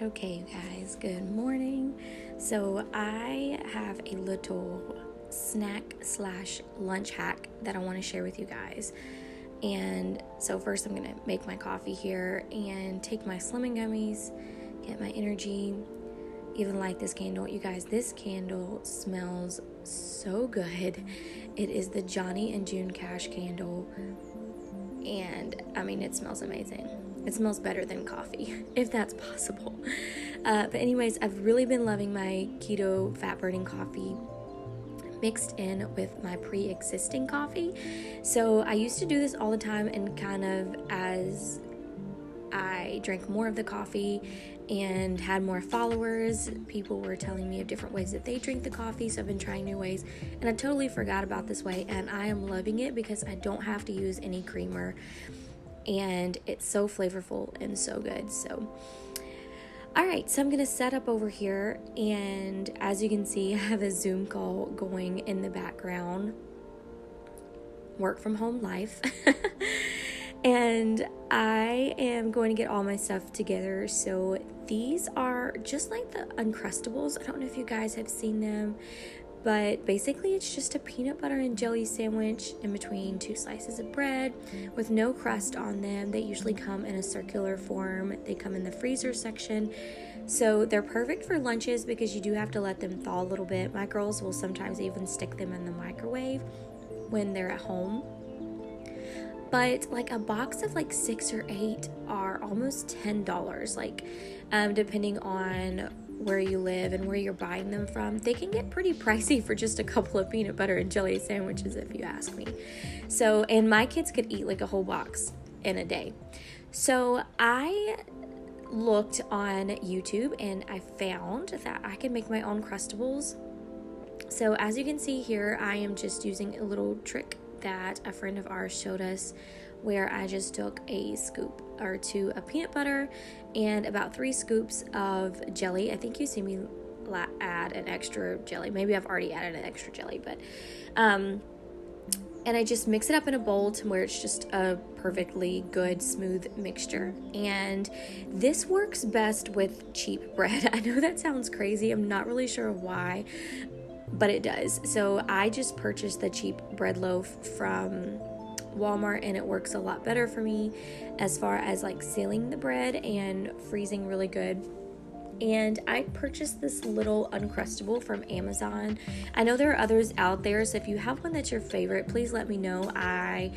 Okay, you guys, good morning. So I have a little snack slash lunch hack that I want to share with you guys. And so first I'm going to make my coffee here and take my Slimming gummies, get my energy, even light this candle. You guys, this candle smells so good. It is the Johnny and June Cash candle. And I mean, it smells amazing. It smells better than coffee, if that's possible. But anyways, I've really been loving my keto fat burning coffee mixed in with my pre-existing coffee. So I used to do this all the time, and kind of as I drank more of the coffee and had more followers, people were telling me of different ways that they drink the coffee. So I've been trying new ways, and I totally forgot about this way, and I am loving it because I don't have to use any creamer, and it's so flavorful and so good. So all right, so I'm going to set up over here, and as you can see, I have a Zoom call going in the background. Work from home life. And I am going to get all my stuff together. So these are just like the Uncrustables. I don't know if you guys have seen them, but basically it's just a peanut butter and jelly sandwich in between two slices of bread with no crust on them. They usually come in a circular form. They come in the freezer section. So they're perfect for lunches because you do have to let them thaw a little bit. My girls will sometimes even stick them in the microwave when they're at home. But like a box of like 6 or 8 are almost $10, like depending on where you live and where you're buying them from. They can get pretty pricey for just a couple of peanut butter and jelly sandwiches, if you ask me. So, and my kids could eat like a whole box in a day. So I looked on YouTube and I found that I could make my own Crustables. So as you can see here, I am just using a little trick that a friend of ours showed us, where I just took a scoop or two of peanut butter and about 3 scoops of jelly. I think you see me add an extra jelly. Maybe I've already added an extra jelly, but and I just mix it up in a bowl to where it's just a perfectly good smooth mixture. And this works best with cheap bread. I know that sounds crazy. I'm not really sure why, but it does. So I just purchased the cheap bread loaf from Walmart, and it works a lot better for me as far as like sealing the bread and freezing really good. And I purchased this little Uncrustable from Amazon. I know there are others out there, so if you have one that's your favorite, please let me know. I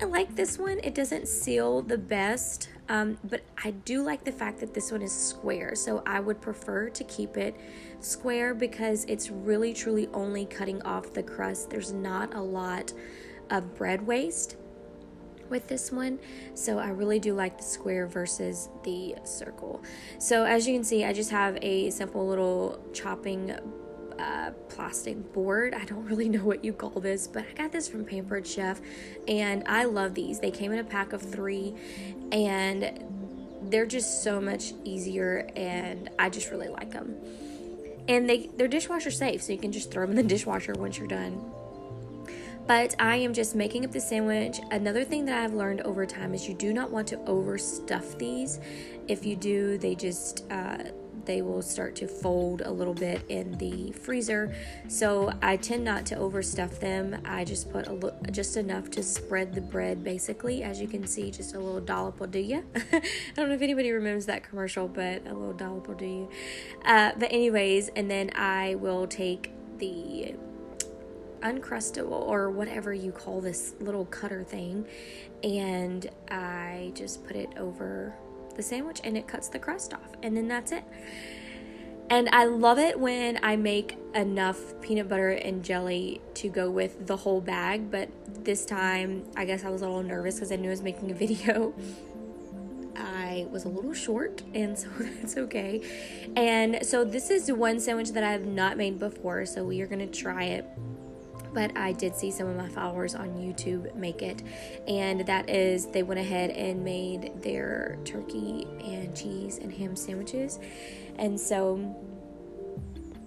like this one. It doesn't seal the best, but I do like the fact that this one is square. So I would prefer to keep it square because it's really truly only cutting off the crust. There's not a lot of bread waste with this one. So I really do like the square versus the circle. So as you can see, I just have a simple little chopping plastic board. I don't really know what you call this, but I got this from Pampered Chef, and I love these. They came in a pack of 3, and they're just so much easier, and I just really like them. And they're dishwasher safe, so you can just throw them in the dishwasher once you're done. But I am just making up the sandwich. Another thing that I've learned over time is you do not want to overstuff these. If you do, they will start to fold a little bit in the freezer. So I tend not to overstuff them. I just put just enough to spread the bread, basically. As you can see, just a little dollop will do ya. I don't know if anybody remembers that commercial, but a little dollop will do you. But anyways, and then I will take the Uncrustable, or whatever you call this little cutter thing, and I just put it over the sandwich, and it cuts the crust off, and then that's it. And I love it when I make enough peanut butter and jelly to go with the whole bag, but this time I guess I was a little nervous because I knew I was making a video. I was a little short, and so that's okay. And so this is one sandwich that I have not made before, so we are going to try it. But I did see some of my followers on YouTube make it, and that is, they went ahead and made their turkey and cheese and ham sandwiches. And so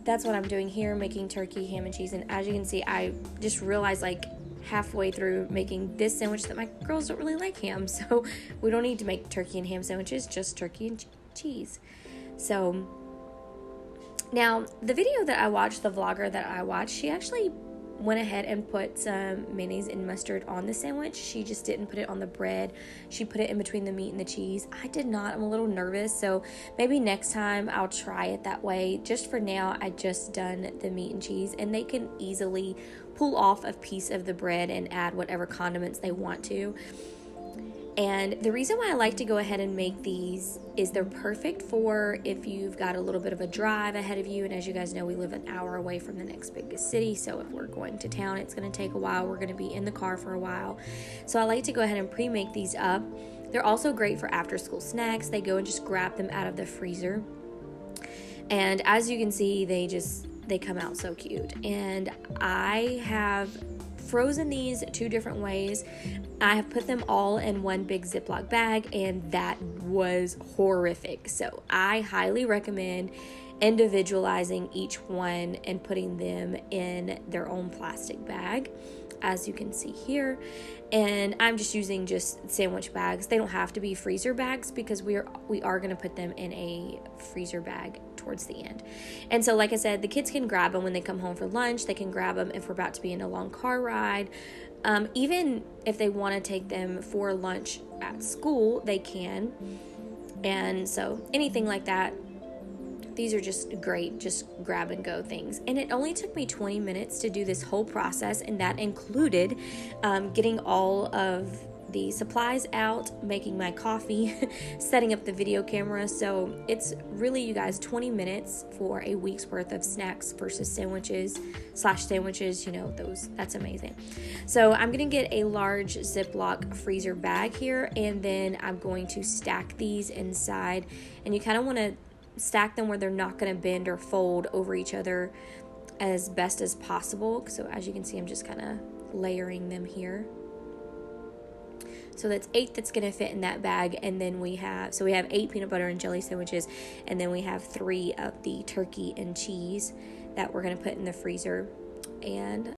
that's what I'm doing here, making turkey, ham, and cheese. And as you can see, I just realized like halfway through making this sandwich that my girls don't really like ham, so we don't need to make turkey and ham sandwiches, just turkey and cheese. So now the video that I watched, the vlogger that I watched, she actually went ahead and put some mayonnaise and mustard on the sandwich. She just didn't put it on the bread. She put it in between the meat and the cheese. I did not. I'm a little nervous, so maybe next time I'll try it that way. Just for now, I just done the meat and cheese, and they can easily pull off a piece of the bread and add whatever condiments they want to. And the reason why I like to go ahead and make these is they're perfect for if you've got a little bit of a drive ahead of you. And as you guys know, we live an hour away from the next biggest city. So if we're going to town, it's going to take a while. We're going to be in the car for a while. So I like to go ahead and pre-make these up. They're also great for after school snacks. They go and just grab them out of the freezer. And as you can see, they come out so cute. And I have frozen these 2 different ways. I have put them all in one big Ziploc bag, and that was horrific. So I highly recommend individualizing each one and putting them in their own plastic bag, as you can see here. And I'm just using sandwich bags. They don't have to be freezer bags because we are going to put them in a freezer bag towards the end. And so, like I said, the kids can grab them when they come home for lunch. They can grab them if we're about to be in a long car ride. Even if they want to take them for lunch at school, they can. And so anything like that, these are just great, just grab and go things. And it only took me 20 minutes to do this whole process, and that included getting all of the supplies out, making my coffee, setting up the video camera. So it's really, you guys, 20 minutes for a week's worth of snacks versus sandwiches, that's amazing. So I'm going to get a large Ziploc freezer bag here, and then I'm going to stack these inside. And you kind of want to stack them where they're not going to bend or fold over each other as best as possible. So as you can see, I'm just kind of layering them here. So that's 8 that's going to fit in that bag. And then we have 8 peanut butter and jelly sandwiches. And then we have 3 of the turkey and cheese that we're going to put in the freezer. And